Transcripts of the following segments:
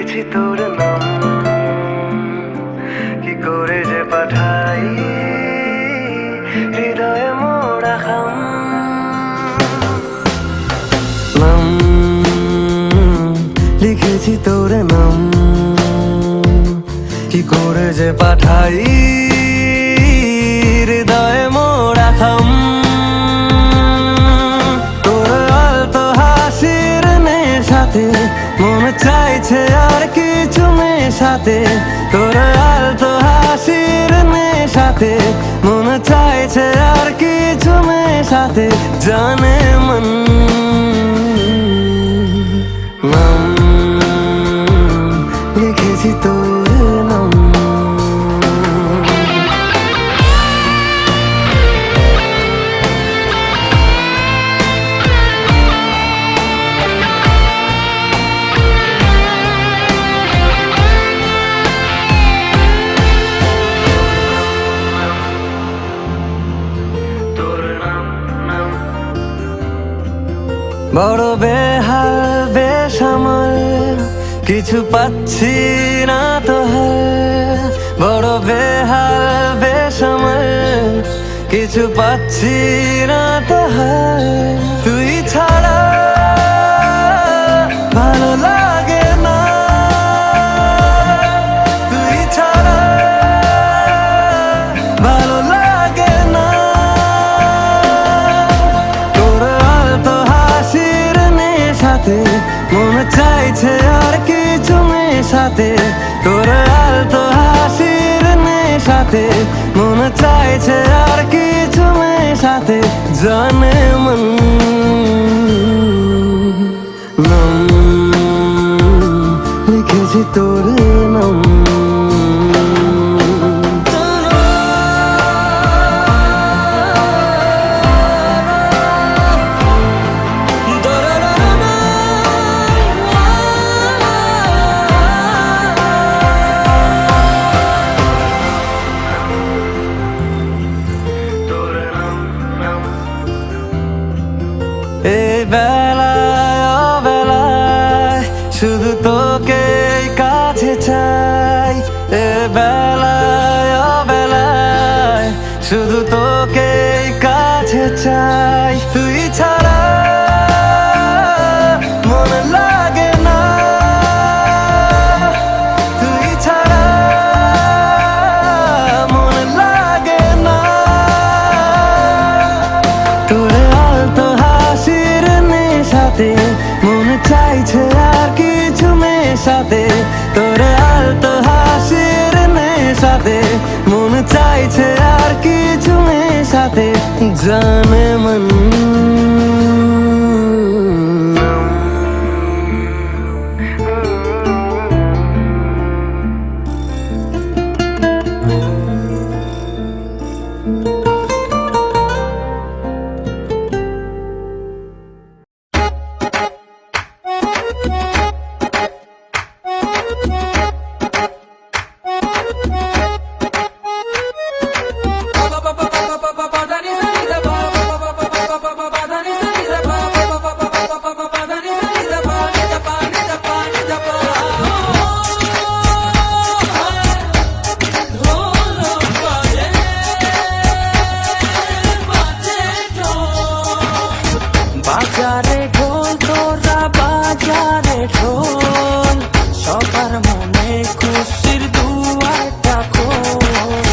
লিখেছি তোর নাম, কি করে যে পাঠাই হৃদয়ে মোড়া খাম। নাম লিখেছি তোর নাম, কি করে যে পাঠাই হৃদয়ে মোড়া খাম। তোর আলতো হাসির নেশাতে মন চাইছে আর কিছু মেশাতে। তোর আলতো হাসির নেশাতে মন চাইছে আর কিছু মেশাতে। জানে মন নাম লিখেছি তোর নাম। বড় বেহাল বেসামাল কিছু পাচ্ছি না তো হাল। বড় বেহাল বেসামাল কিছু পাচ্ছি না তো হাল। তুই ছাড়া ভালো লাগে না, তুই ছাড়া ভালো লাগে না। তোর আলতো হাসির নেশাতে মন চাইছে আর কিছু মেশাতে। তোর আলতো হাসির নেশাতে মন চাইছে আর কিছু মেশাতে। জানে মন নাম লিখেছি তোর নাম। এই বেলায় অবেলায় শুধু তোকে কাছে চাই। এ বেলায় অবেলায় শুধু তোকে কাছে চাই। তুই ছাড়া মন লাগে না, তুই ছাড়া মন লাগে না। তোর আলতো হাসির নেশাতে মন চাইছে আর কিছু মেশাতে। তোর আলতো হাসির নেশাতে মন চাইছে আর কিছু মেশাতে। জানে মন বাজারে ঢোল, তোরা বাজারে ঢোল, সবার মনে খুশির দুয়ারটা খোল।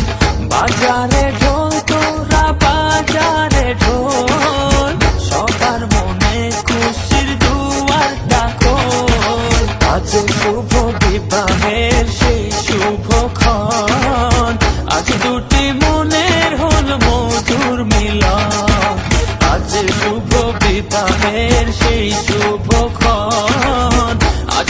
বাজারে ঢোল, তোরা বাজারে ঢোল, সবার মনে খুশির দুয়ারটা খোল। আজ শুভ বিবাহের সেই শুভক্ষণ, আজ দুটি মনের হল মধুর মিলন। আজ শুভ বিবাহের সেই শুভক্ষণ, আজ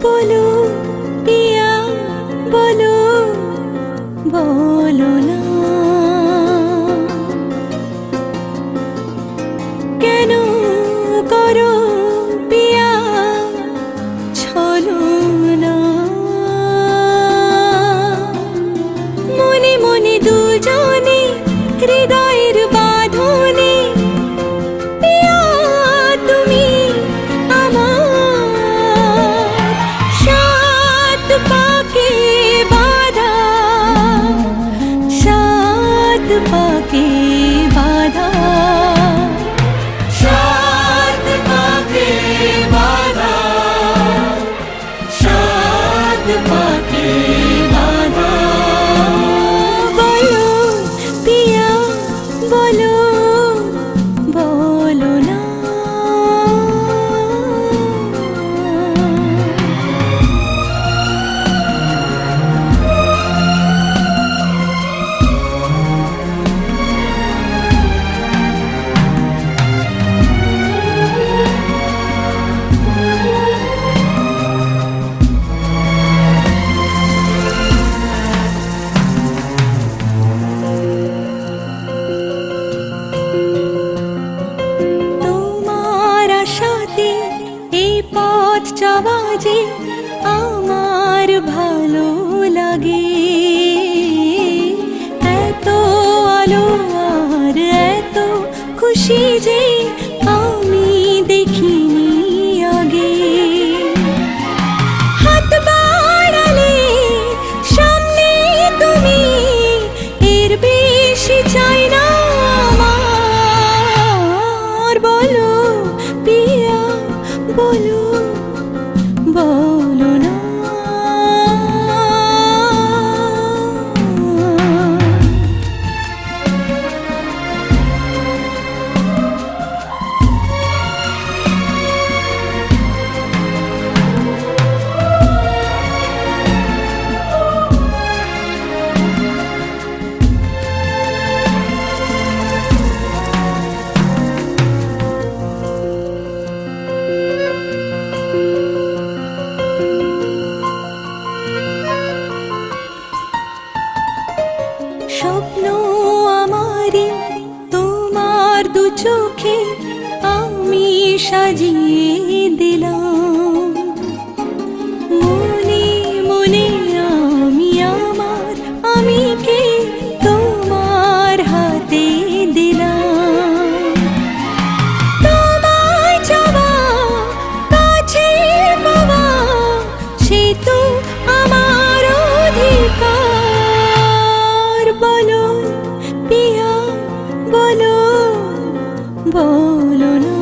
বলো পিয়া বলো, বলো না কেন করো পিয়া ছলো না। মনে মনে দুজনে হৃদয়ের বাঁধনে পিয়া তুমি আমার, সাত পাকে বাঁধা, সাত পাকে বাঁধা, সাত পাকে বাঁধা, সাত পাকে বাঁধা। বলো পিয়া বলো, বলো না তোমার আশাতে এই পথ চলা যে আমার ভালো লাগে। এত আলো আর এত খুশি যে আমি দেখিনি আগে। হাত বাড়ালে সামনে তুমি, এর বেশি চাই না আমার। বলো পিয়া বলো, বলো না স্বপ্ন আমারি তোমার দু চোখে আমি সাজিয়ে দিলাম। মনে মনে আমি আমার আমিকে তোমার হাতে দিলাম। তোমায় চাওয়া কাছে পাওয়া সে তো আমার অধিকার। বলো পিয়া বলো, বলো না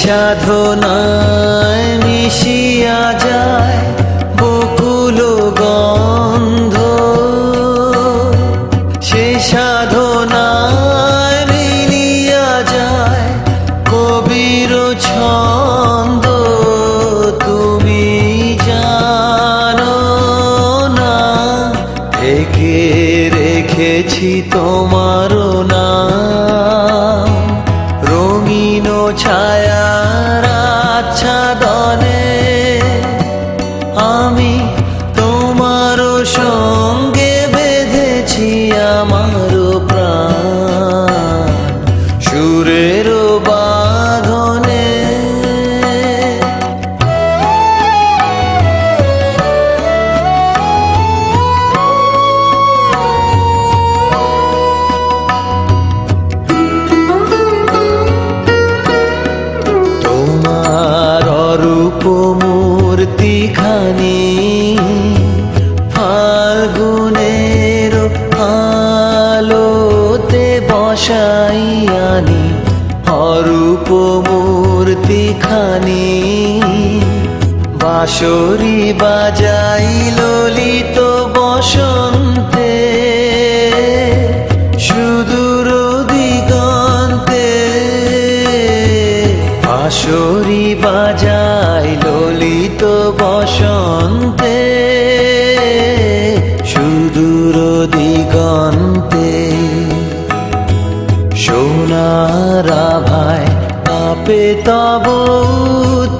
সাধনায় মিশিয়া যায় বকুল গন্ধ, সে সাধনায় মিলিয়া যায় কবির ছন্দ। তুমি জানো না একে রেখেছি তোমার নাম, রঙিন ছায়ার আচ্ছাদনে আমি তোমার সঙ্গে বেঁধেছি আমার প্রাণ সুরের বাঁধনে। তোমার অরূপ মূর্তিখানি ফাল্গুনের আলোতে বসাইয়ানি, অরূপ মূর্তিখানি বাঁশরি বাজাই ললিত বসন্তে সুদূর দিগন্তে, বাঁশরি বাজাই ললিত বসন্তে সুদূর দিগন্তে। সোনার আভায় কাঁপে তব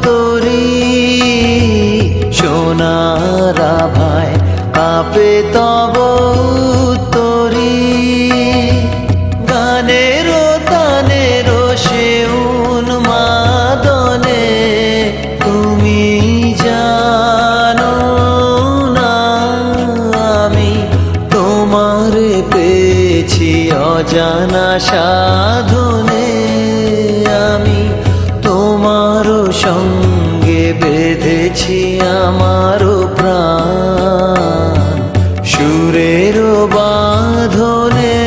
তরি, সোনার আভায় কাঁপে তব তরি, গানের তানের সে উন্মাদনে তুমি জানো না আমি তোমার পেয়েছি অজানা সাধনে, আমি তোমার সঙ্গে বেঁধেছি আমার প্রাণ সুরের বাঁধনে।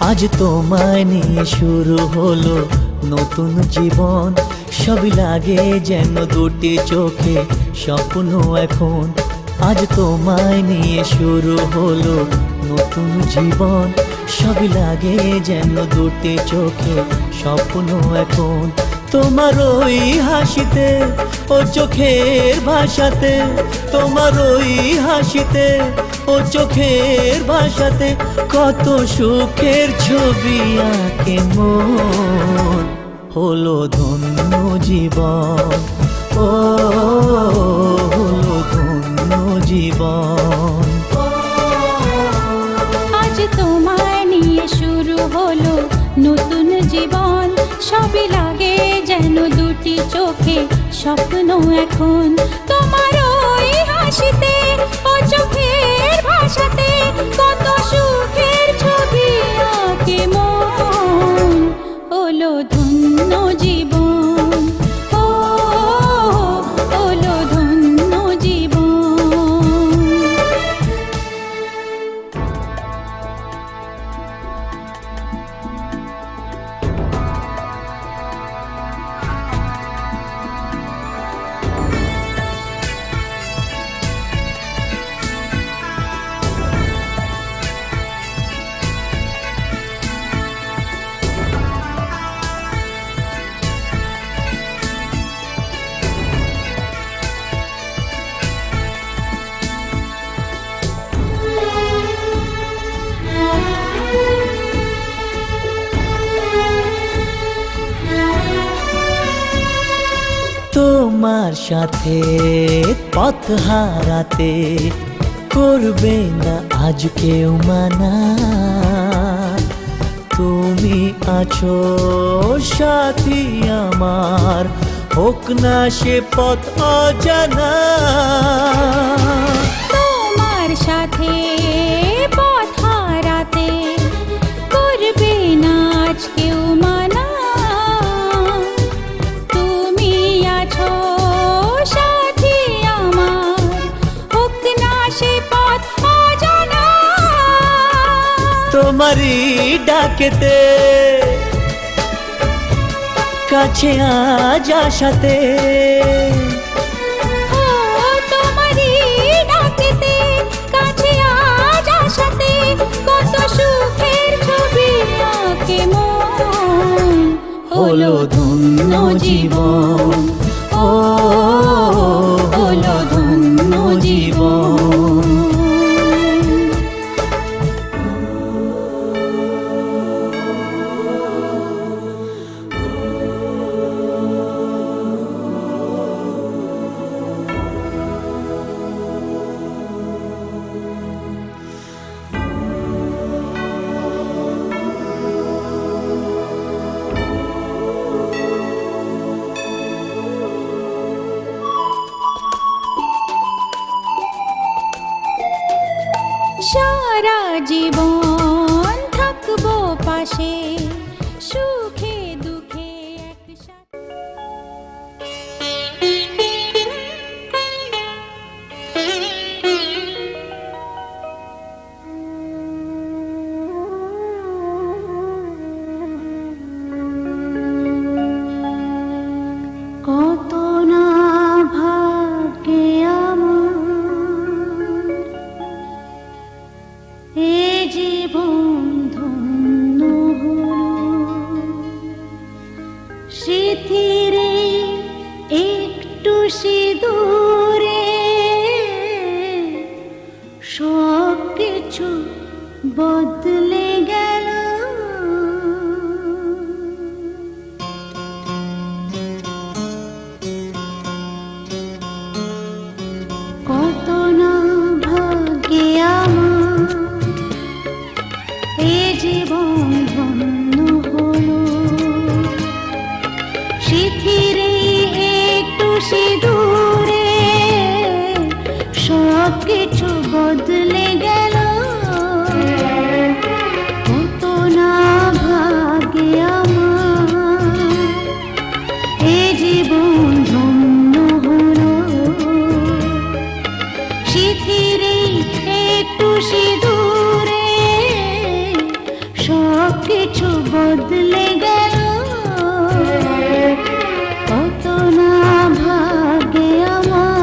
আজ তোমায় নিয়ে শুরু হলো নতুন জীবন, সবই লাগে যেন দুটি চোখে স্বপ্ন এখন। আজ তোমায় নিয়ে শুরু হলো নতুন জীবন, সবই লাগে যেন দুটি চোখে স্বপ্ন এখন। তোমার ওই হাসিতে ও চোখের ভাষাতে, তোমার ওই হাসিতে ও চোখের ভাষাতে কত সুখের ছবি আঁকে মন। হলো ধন্য জীবন, ও হলো ধন্য জীবন। আজ তোমায় নিয়ে শুরু হলো নতুন জীবন, সবই লাগে যেন দুটি চোখে স্বপ্ন এখন। তোমার ওই হাসিতে ও চোখের ভাষাতে কত সুখের ছবি আঁকে মন। হলো ধন্য জীবন, ও হলো ধন্য জীবন। তোমার সাথে পথ হারাতে করবে না আজ কেউ মানা। তুমি আছো সাথী আমার, হোক না সে পথ অজানা। তোমার সাথে পথ হারাতে করবে না আজ কেউ মানা। তুমি আছো সাথী আমার, হোক না সে পথ অজানা। তোমারই ডাকেতে কাছে আজ আশাতে, ও তোমারই ডাকেতে কাছে আজ আশাতে, কত সুখের ছবি আঁকে মন। হলো ধন্য জীবন, ও হলো ধন্য জীবন। সারা জীবন থাকবো পাশে, সুখে দুঃখে একসাথে। কত না ভাগ্যে আমার এ জীবন ধন্য হলো। স্মৃতির একটু সিঁদুরে সব কিছু বদলে গেল। কত না ভাগ্যে আমার এ জীবন ধন্য হলো। স্মৃতির একটু সিঁদুরে সব কিছু বদলে গেল। কত না ভাগ্যে আমার এ জীবন ধন্য হলো। স্মৃতির একটু সিঁদুরে সব কিছু বদলে গেল। কত না ভাগ্যে আমার।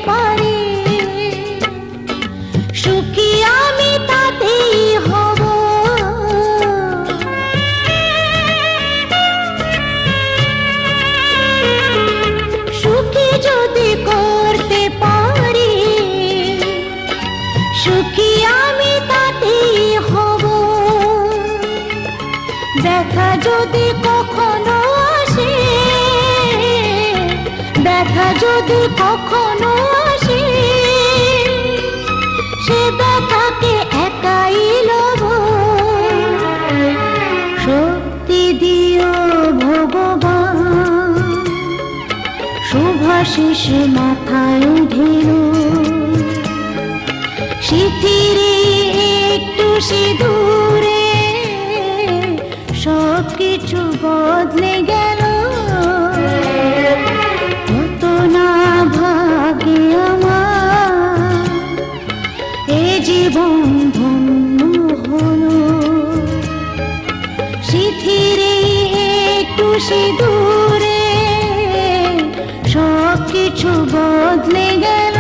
পারি, সুখী আমি তাতেই হব। সুখী যদি করতে পারি, সুখী আমি তাতেই হব। ব্যথা যদি কখনো আসে, ব্যথা যদি কখনো আসে, সে ব্যথাকে একাই লব। শক্তি দিও ভগবান, শুভাশিস মাথায় ঢেলো, সিথিরে একটু সিঁদুরে সব কিছু বদলে গেল। কত না ভাগে আমার এ জীবন ধন্য হলো, সিথিরে একটু সিঁদুরে সব কিছু বদলে গেল।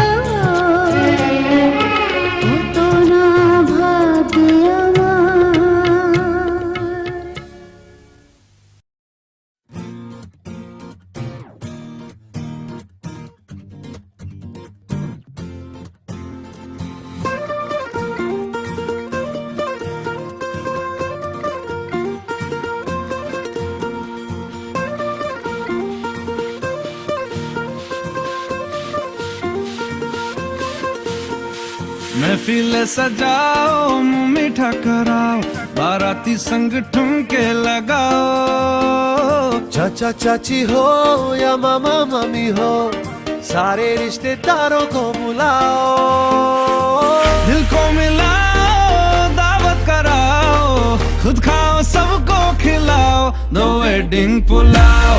কত না ভাগে আমার। महफिल सजाओ, मुंह मीठा कराओ, बाराती संग ठुमके लगाओ। चाचा चाची हो या मामा मामी हो, सारे रिश्तेदारों को बुलाओ। दिल को मिलाओ, दावत कराओ, खुद खाओ सबको खिलाओ। दो वेडिंग पुलाव,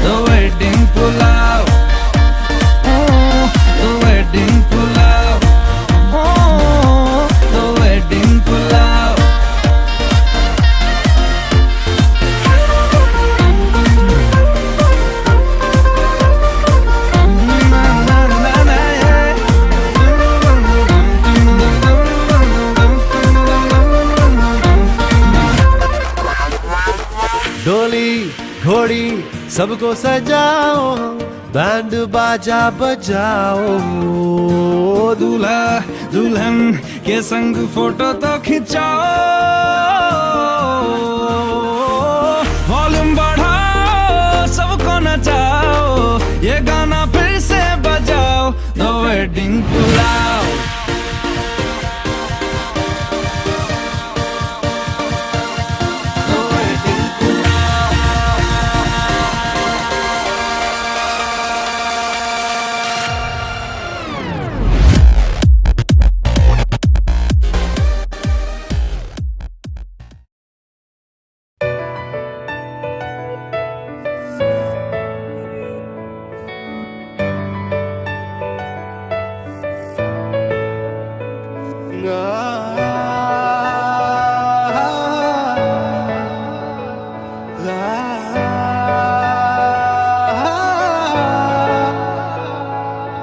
दो wedding pulao, the wedding pulao, oh, the wedding pulao. Na na na na yeah. डोली घोड़ी सबको सजाओ, बैंड बाजा बजाओ। दूल्हा दुल्हन के संग फोटो तो खिंचाओ। वॉल्यूम बढ़ाओ, सबको नचाओ, ये गाना फिर से बजाओ। द वेडिंग पुलाव,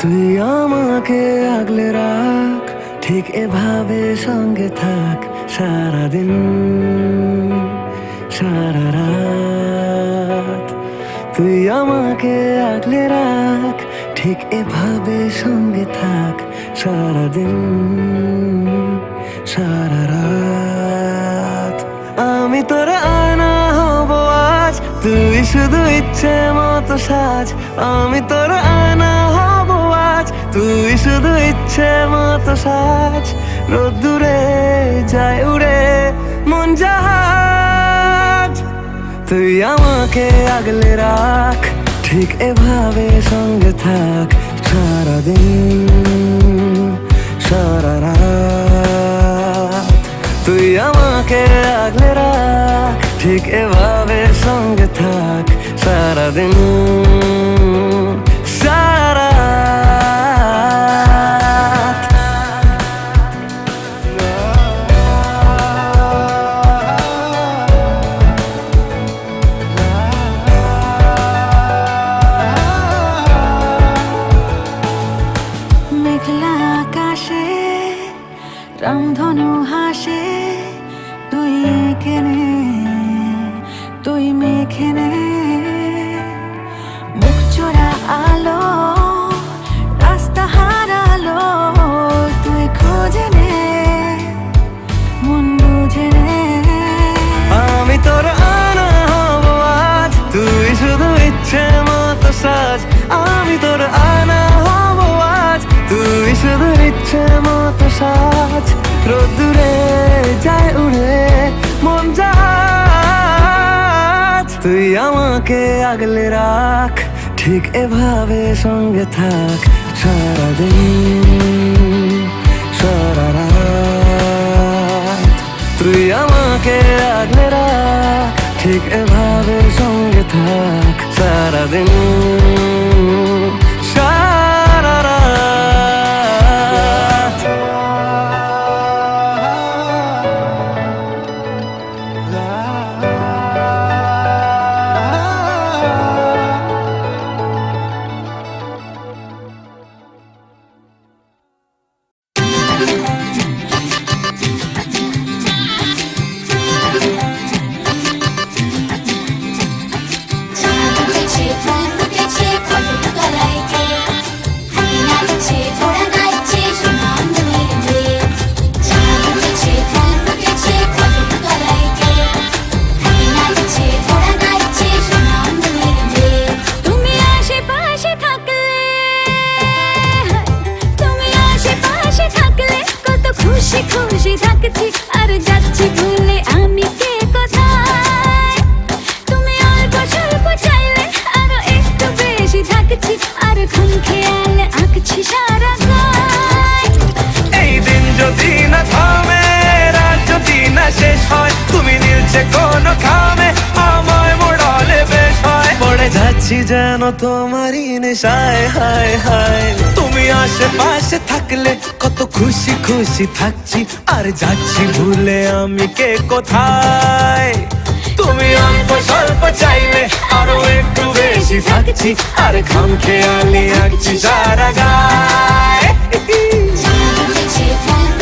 তুই আমাকে আগলে রাখ, ঠিক এভাবে সঙ্গে থাক সারাদিন সারা রাত। তুই আমাকে আগলে রাখ, ঠিক এভাবে সঙ্গে থাক সারাদিন সারা রাত। আমি তোর আয়না হব আজ, তুই শুধু ইচ্ছে মতো সাজ। আমি তোর আয়না হব আজ, তুই শুধু ইচ্ছে মতো সাজ। রোদ্দুরে যায় উড়ে মন জাহাজ। তুই আমাকে আগলে রাখ, ঠিক এভাবে সঙ্গে থাক সারাদিন সারা রাত। তুই আমাকে আগলে রাখ, ঠিক এভাবে সঙ্গে থাক সারাদিন সারা রাত। তুই মেখে নে মুখ চোরা আলো, রাস্তা হারালো তুই খোঁজে নে, মন বুঝে নে। আমি তোর আনা হব আজ, তুই শুধু ইচ্ছে মতো সাজ। আমি তোর আনা হব আজ, তুই শুধু ইচ্ছে মতো সাজ। রোদ্দুরে যায় উড়ে মন জাহাজ, তুই আমাকে আগলে রাখ, ঠিক এভাবে সঙ্গে থাক সারাদিন সারা রাত। তুই আমাকে আগলে রাখ, ঠিক এভাবে সঙ্গে থাক সারাদিন সারা রাত। চাঁদ উঠেছে, ফুল ফুটেছে, কদম তলায় কে? হাতি নাচছে, ঘোড়া নাচছে, সোনার মনের মেয়ে। চাঁদ উঠেছে, ফুল ফুটেছে, কদম তলায় কে? হাতি নাচছে, ঘোড়া নাচছে, সোনার মনের মেয়ে। তুমি আশেপাশে থাকলে, তুমি আশেপাশে থাকলে কত খুশি খুশি থাকছি, আর যাচ্ছি ভুলে আমি কে কোথায়। তুমি অল্প স্বল্প চাইলে আরো একটু বেশি থাকছি, আর খুন খেয়ালে আঁকছি সারা গায়। এই দিন যদি না থামে, রাত যদি না শেষ হয়, তুমি নীলছে কোনো খামে, আমায় মোড়ালে বেশ হয়। পড়ে যাচ্ছি যেন তোমারই নেশায়, হায় হায়। তুমি আশেপাশে থাকলে কত খুশি খুশি থাকছি, আর যাচ্ছি ভুলে আমি কে কোথায়। তুমি অল্প স্বল্প চাইলে আরো একটু বেশি থাকছি, আর খাম খেয়ালি আঁকছি সারা গায়। চাঁদ উঠেছে, ফুল